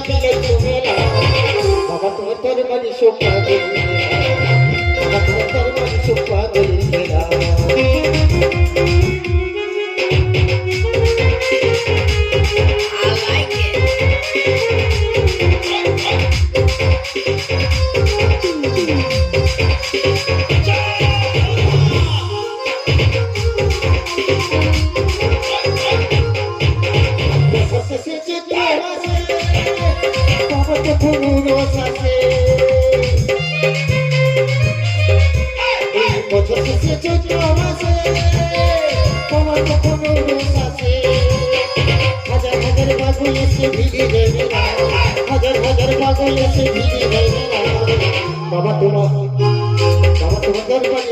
দিলে চুমেলা বাবা তোমার তোর মানে সুপা দিলে বাবা তোমার তোর মানে সুপা দিলে বাবা তোমার দরবারে